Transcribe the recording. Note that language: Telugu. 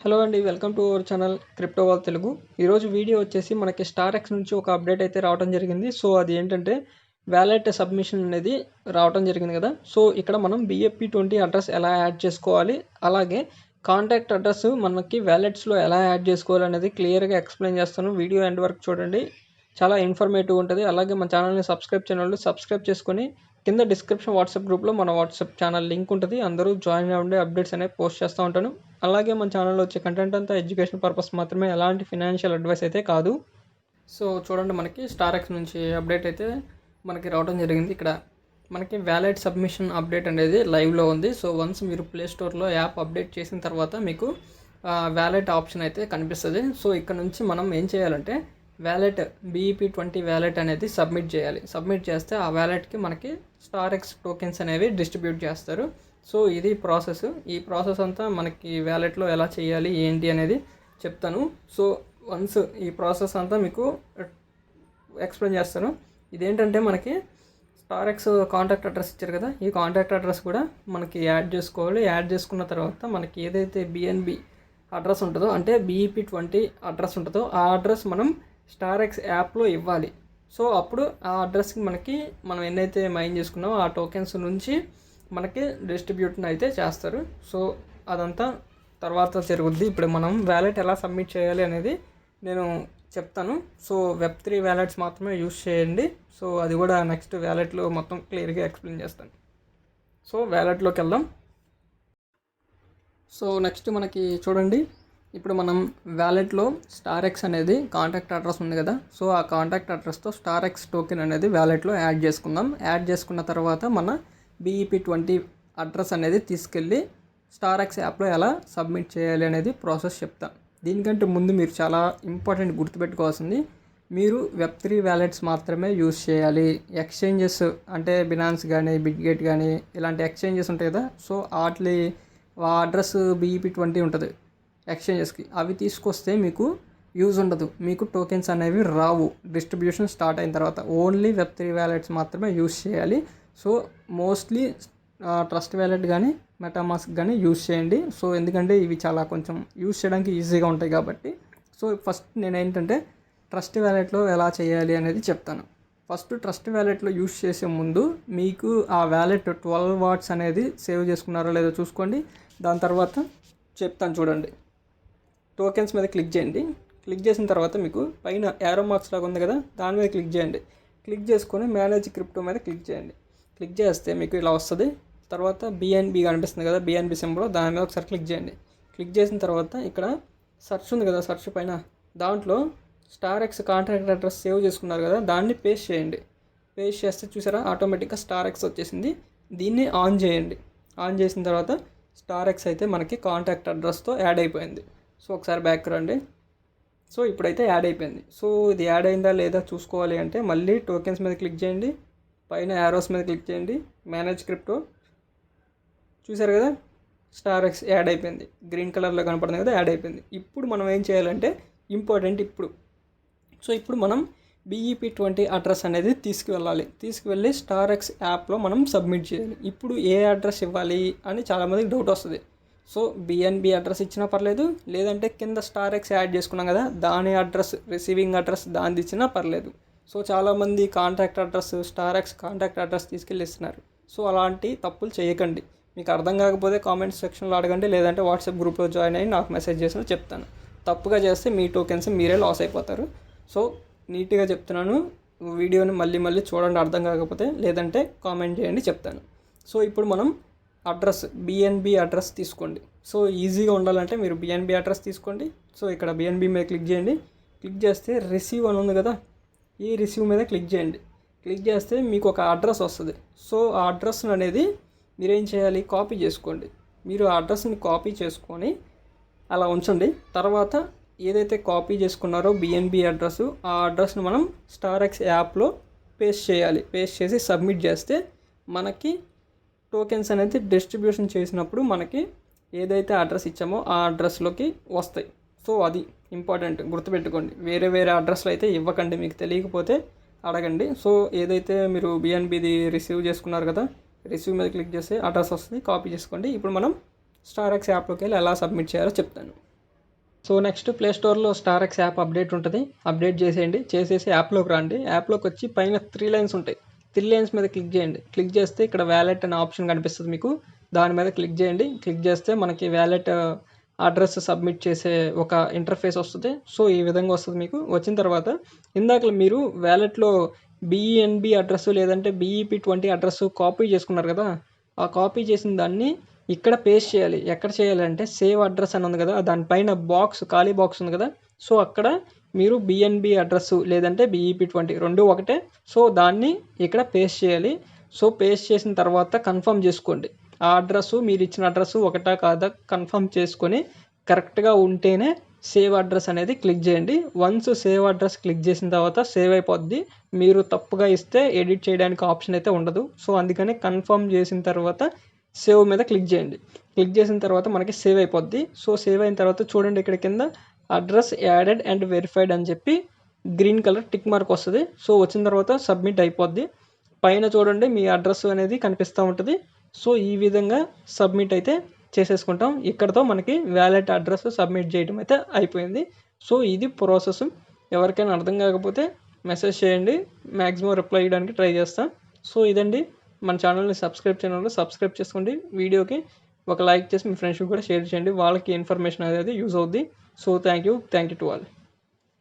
హలో అండి. Welcome to our channel crypto wall Telugu. ఈరోజు వీడియో వచ్చేసి మనకి స్టార్ఎక్స్ నుంచి ఒక అప్డేట్ అయితే రావడం జరిగింది. సో అది ఏంటంటే వ్యాలెట్ సబ్మిషన్ అనేది రావడం జరిగింది కదా. సో ఇక్కడ మనం BFP20 అడ్రస్ ఎలా యాడ్ చేసుకోవాలి, అలాగే కాంటాక్ట్ అడ్రస్ మనకి వ్యాలెట్స్లో ఎలా యాడ్ చేసుకోవాలి అనేది క్లియర్గా ఎక్స్ప్లెయిన్ చేస్తాను. వీడియో ఎండ్ వరకు చూడండి, చాలా ఇన్ఫర్మేటివ్ ఉంటుంది. అలాగే మన ఛానల్ని సబ్స్క్రైబ్ చేయని వాళ్ళు సబ్స్క్రైబ్ చేసుకొని కింద డిస్క్రిప్షన్ వాట్సాప్ గ్రూప్లో మన వాట్సాప్ ఛానల్ లింక్ ఉంటుంది. అందరూ జాయిన్ అవ్వండి, అప్డేట్స్ అనేవి పోస్ట్ చేస్తూ ఉంటాను. అలాగే మన ఛానల్లో వచ్చే కంటెంట్ అంతా ఎడ్యుకేషన్ పర్పస్ మాత్రమే, ఎలాంటి ఫినాన్షియల్ అడ్వైస్ అయితే కాదు. సో చూడండి, మనకి స్టార్ఎక్స్ నుంచి అప్డేట్ అయితే మనకి రావడం జరిగింది. ఇక్కడ మనకి వ్యాలెట్ సబ్మిషన్ అప్డేట్ అనేది లైవ్లో ఉంది. సో వన్స్ మీరు ప్లే స్టోర్లో యాప్ అప్డేట్ చేసిన తర్వాత మీకు వ్యాలెట్ ఆప్షన్ అయితే కనిపిస్తుంది. సో ఇక్కడ నుంచి మనం ఏం చేయాలంటే వ్యాలెట్ BEP20 వ్యాలెట్ అనేది సబ్మిట్ చేయాలి. సబ్మిట్ చేస్తే ఆ వ్యాలెట్కి మనకి స్టార్ఎక్స్ టోకెన్స్ అనేవి డిస్ట్రిబ్యూట్ చేస్తారు. సో ఇది ప్రాసెస్. ఈ ప్రాసెస్ అంతా మనకి వ్యాలెట్లో ఎలా చేయాలి ఏంటి అనేది చెప్తాను. సో వన్స్ ఈ ప్రాసెస్ అంతా మీకు ఎక్స్ప్లెయిన్ చేస్తాను. ఇదేంటంటే మనకి స్టార్ఎక్స్ కాంటాక్ట్ అడ్రస్ ఇచ్చారు కదా, ఈ కాంటాక్ట్ అడ్రస్ కూడా మనకి యాడ్ చేసుకోవాలి. యాడ్ చేసుకున్న తర్వాత మనకి ఏదైతే BNB అడ్రస్ ఉంటుందో, అంటే BEP20 అడ్రస్ ఉంటుందో ఆ అడ్రస్ మనం స్టార్ఎక్స్ యాప్లో ఇవ్వాలి. సో అప్పుడు ఆ అడ్రస్కి మనం ఎన్నైతే మైన్ చేసుకున్నామో ఆ టోకెన్స్ నుంచి మనకి డిస్ట్రిబ్యూషన్ అయితే చేస్తారు. సో అదంతా తర్వాత జరుగుద్ది. ఇప్పుడు మనం వ్యాలెట్ ఎలా సబ్మిట్ చేయాలి అనేది నేను చెప్తాను. సో Web3 వ్యాలెట్స్ మాత్రమే యూస్ చేయండి. సో అది కూడా నెక్స్ట్ వ్యాలెట్లో మొత్తం క్లియర్గా ఎక్స్ప్లెయిన్ చేస్తాను. సో వ్యాలెట్లోకి వెళ్దాం. సో నెక్స్ట్ మనకి చూడండి, ఇప్పుడు మనం వ్యాలెట్లో స్టార్ఎక్స్ అనేది కాంటాక్ట్ అడ్రస్ ఉంది కదా. సో ఆ కాంటాక్ట్ అడ్రస్తో స్టార్ఎక్స్ టోకెన్ అనేది వ్యాలెట్లో యాడ్ చేసుకుందాం. యాడ్ చేసుకున్న తర్వాత మన BEP20 అడ్రస్ అనేది తీసుకెళ్ళి స్టార్ఎక్స్ యాప్లో ఎలా సబ్మిట్ చేయాలి అనేది ప్రాసెస్ చెప్తాను. దీనికంటే ముందు మీరు చాలా ఇంపార్టెంట్ గుర్తుపెట్టుకోవాల్సింది, మీరు Web3 వ్యాలెట్స్ మాత్రమే యూస్ చేయాలి. ఎక్స్చేంజెస్ అంటే బినాన్స్ కానీ బిట్గేట్ కానీ ఇలాంటి ఎక్స్చేంజెస్ ఉంటాయి కదా. సో వాటి ఆ అడ్రస్ BEP20 ఉంటుంది ఎక్స్చేంజెస్కి, అవి తీసుకొస్తే మీకు యూజ్ ఉండదు, మీకు టోకెన్స్ అనేవి రావు. డిస్ట్రిబ్యూషన్ స్టార్ట్ అయిన తర్వాత ఓన్లీ Web3 వ్యాలెట్స్ మాత్రమే యూస్ చేయాలి. సో మోస్ట్లీ ట్రస్ట్ వ్యాలెట్ కానీ మెటామాస్క్ కానీ యూస్ చేయండి. సో ఎందుకంటే ఇవి చాలా కొంచెం యూస్ చేయడానికి ఈజీగా ఉంటాయి కాబట్టి. సో ఫస్ట్ నేను ఏంటంటే ట్రస్ట్ వ్యాలెట్లో ఎలా చేయాలి అనేది చెప్తాను. ఫస్ట్ ట్రస్ట్ వ్యాలెట్లో యూస్ చేసే ముందు మీకు ఆ వ్యాలెట్ 12 వాట్స్ అనేది సేవ్ చేసుకున్నారో లేదో చూసుకోండి. దాని తర్వాత చెప్తాను చూడండి. టోకెన్స్ మీద క్లిక్ చేయండి. క్లిక్ చేసిన తర్వాత మీకు పైన యారో మార్క్స్ లాగా ఉంది కదా, దాని మీద క్లిక్ చేయండి. క్లిక్ చేసుకొని మేనేజ్ క్రిప్టో మీద క్లిక్ చేయండి. క్లిక్ చేస్తే మీకు ఇలా వస్తుంది. తర్వాత BNB కనిపిస్తుంది కదా, BNB సింబల్, దాని మీద ఒకసారి క్లిక్ చేయండి. క్లిక్ చేసిన తర్వాత ఇక్కడ సెర్చ్ ఉంది కదా, సెర్చ్ పైన దాంట్లో స్టార్ఎక్స్ కాంటాక్ట్ అడ్రస్ సేవ్ చేసుకున్నారు కదా, దాన్ని పేస్ట్ చేయండి. పేస్ట్ చేస్తే చూసారా ఆటోమేటిక్గా స్టార్ఎక్స్ వచ్చేసింది. దీన్ని ఆన్ చేయండి. ఆన్ చేసిన తర్వాత స్టార్ఎక్స్ అయితే మనకి కాంటాక్ట్ అడ్రస్తో యాడ్ అయిపోయింది. సో ఒకసారి బ్యాక్ రండి. సో ఇప్పుడైతే యాడ్ అయిపోయింది. సో ఇది యాడ్ అయిందా లేదా చూసుకోవాలి అంటే మళ్ళీ టోకెన్స్ మీద క్లిక్ చేయండి. పైన యారోస్ మీద క్లిక్ చేయండి. మేనేజ్ క్రిప్టో, చూసారు కదా స్టార్ఎక్స్ యాడ్ అయిపోయింది. గ్రీన్ కలర్లో కనపడుతుంది కదా, యాడ్ అయిపోయింది. ఇప్పుడు మనం ఏం చేయాలంటే ఇంపార్టెంట్ సో ఇప్పుడు మనం BEP20 అడ్రస్ అనేది తీసుకువెళ్ళి స్టార్ఎక్స్ యాప్లో మనం సబ్మిట్ చేయాలి. ఇప్పుడు ఏ అడ్రస్ ఇవ్వాలి అని చాలామందికి డౌట్ వస్తుంది. సో BNB అడ్రస్ ఇచ్చినా పర్లేదు, లేదంటే కింద స్టార్ఎక్స్ యాడ్ చేసుకున్నాం కదా దాని అడ్రస్, రిసీవింగ్ అడ్రస్ దాన్ని ఇచ్చినా పర్లేదు. సో చాలామంది కాంటాక్ట్ అడ్రస్, స్టార్ఎక్స్ కాంటాక్ట్ అడ్రస్ తీసుకెళ్ళి ఇస్తున్నారు. సో అలాంటి తప్పులు చేయకండి. మీకు అర్థం కాకపోతే కామెంట్ సెక్షన్లో అడగండి, లేదంటే వాట్సాప్ గ్రూప్లో జాయిన్ అయ్యి నాకు మెసేజ్ చేసినా చెప్తాను. తప్పుగా చేస్తే మీ టోకెన్స్ మీరే లాస్ అయిపోతారు. సో నీట్గా చెప్తున్నాను, వీడియోని మళ్ళీ చూడండి అర్థం కాకపోతే, లేదంటే కామెంట్ చేయండి చెప్తాను. సో ఇప్పుడు మనం అడ్రస్ BNB అడ్రస్ తీసుకోండి. సో ఈజీగా ఉండాలంటే మీరు BNB అడ్రస్ తీసుకోండి. సో ఇక్కడ BNB మీద క్లిక్ చేయండి. క్లిక్ చేస్తే రిసీవ్ అని ఉంది కదా, ఈ రిసీవ్ మీద క్లిక్ చేయండి. క్లిక్ చేస్తే మీకు ఒక అడ్రస్ వస్తుంది. సో ఆ అడ్రస్ అనేది మీరేం చేయాలి, కాపీ చేసుకోండి. మీరు ఆ అడ్రస్ని కాపీ చేసుకొని అలా ఉంచండి. తర్వాత ఏదైతే కాపీ చేసుకున్నారో BNB అడ్రస్, ఆ అడ్రస్ని మనం స్టార్ఎక్స్ యాప్లో పేస్ట్ చేయాలి. పేస్ట్ చేసి సబ్మిట్ చేస్తే మనకి టోకెన్స్ అనేది డిస్ట్రిబ్యూషన్ చేసినప్పుడు మనకి ఏదైతే అడ్రస్ ఇచ్చామో ఆ అడ్రస్లోకి వస్తాయి. సో అది ఇంపార్టెంట్, గుర్తుపెట్టుకోండి. వేరే అడ్రస్లో అయితే ఇవ్వకండి, మీకు తెలియకపోతే అడగండి. సో ఏదైతే మీరు BNBది రిసీవ్ చేసుకున్నారు కదా, రిసీవ్ మీద క్లిక్ చేస్తే అడ్రస్ వస్తుంది, కాపీ చేసుకోండి. ఇప్పుడు మనం స్టార్ఎక్స్ యాప్లోకి వెళ్ళి ఎలా సబ్మిట్ చేయాలో చెప్తాను. సో నెక్స్ట్ ప్లే స్టోర్లో స్టార్ఎక్స్ యాప్ అప్డేట్ ఉంటుంది, అప్డేట్ చేసేయండి. చేసేసి యాప్లోకి రండి. యాప్లోకి వచ్చి పైన 3 లైన్స్ ఉంటాయి, 3 లైన్స్ మీద క్లిక్ చేయండి. క్లిక్ చేస్తే ఇక్కడ వ్యాలెట్ అనే ఆప్షన్ కనిపిస్తుంది మీకు, దాని మీద క్లిక్ చేయండి. క్లిక్ చేస్తే మనకి వ్యాలెట్ అడ్రస్ సబ్మిట్ చేసే ఒక ఇంటర్ఫేస్ వస్తుంది. సో ఈ విధంగా వస్తుంది మీకు. వచ్చిన తర్వాత ఇందాక మీరు వ్యాలెట్లో బిఈఎన్బి అడ్రస్ లేదంటే BEP20 అడ్రస్ కాపీ చేసుకున్నారు కదా, ఆ కాపీ చేసిన దాన్ని ఇక్కడ పేస్ట్ చేయాలి. ఎక్కడ చేయాలంటే సేవ్ అడ్రస్ అని ఉంది కదా, దానిపైన బాక్స్ ఖాళీ బాక్స్ ఉంది కదా, సో అక్కడ మీరు BNB అడ్రస్ లేదంటే BEP20 రెండు ఒకటే, సో దాన్ని ఇక్కడ పేస్ట్ చేయాలి. సో పేస్ట్ చేసిన తర్వాత కన్ఫర్మ్ చేసుకోండి. ఆ అడ్రస్ మీరు ఇచ్చిన అడ్రస్ ఒకటా కాదా కన్ఫర్మ్ చేసుకొని కరెక్ట్గా ఉంటేనే సేవ్ అడ్రస్ అనేది క్లిక్ చేయండి. వన్స్ సేవ్ అడ్రస్ క్లిక్ చేసిన తర్వాత సేవ్ అయిపోద్ది. మీరు తప్పుగా ఇస్తే ఎడిట్ చేయడానికి ఆప్షన్ అయితే ఉండదు. సో అందుకని కన్ఫర్మ్ చేసిన తర్వాత సేవ్ మీద క్లిక్ చేయండి. క్లిక్ చేసిన తర్వాత మనకి సేవ్ అయిపోద్ది. సో సేవ్ అయిన తర్వాత చూడండి ఇక్కడ కింద అడ్రస్ యాడెడ్ అండ్ వెరిఫైడ్ అని చెప్పి గ్రీన్ కలర్ టిక్ మార్క్ వస్తుంది. సో వచ్చిన తర్వాత సబ్మిట్ అయిపోద్ది. పైన చూడండి మీ అడ్రస్ అనేది కనిపిస్తూ ఉంటుంది. సో ఈ విధంగా సబ్మిట్ అయితే చేసేసుకుంటాం. ఇక్కడతో మనకి వ్యాలెట్ అడ్రస్ సబ్మిట్ చేయడం అయితే అయిపోయింది. సో ఇది ప్రాసెస్. ఎవరికైనా అర్థం కాకపోతే మెసేజ్ చేయండి, మ్యాక్సిమం రిప్లై ఇవ్వడానికి ట్రై చేస్తాం. సో ఇదండి, మన ఛానల్ని సబ్స్క్రైబ్ చేసుకోండి. వీడియోకి ఒక లైక్ చేసి మీ ఫ్రెండ్స్కి కూడా షేర్ చేయండి, వాళ్ళకి ఇన్ఫర్మేషన్ అనేది యూజ్ అవుద్ది. So thank you to all.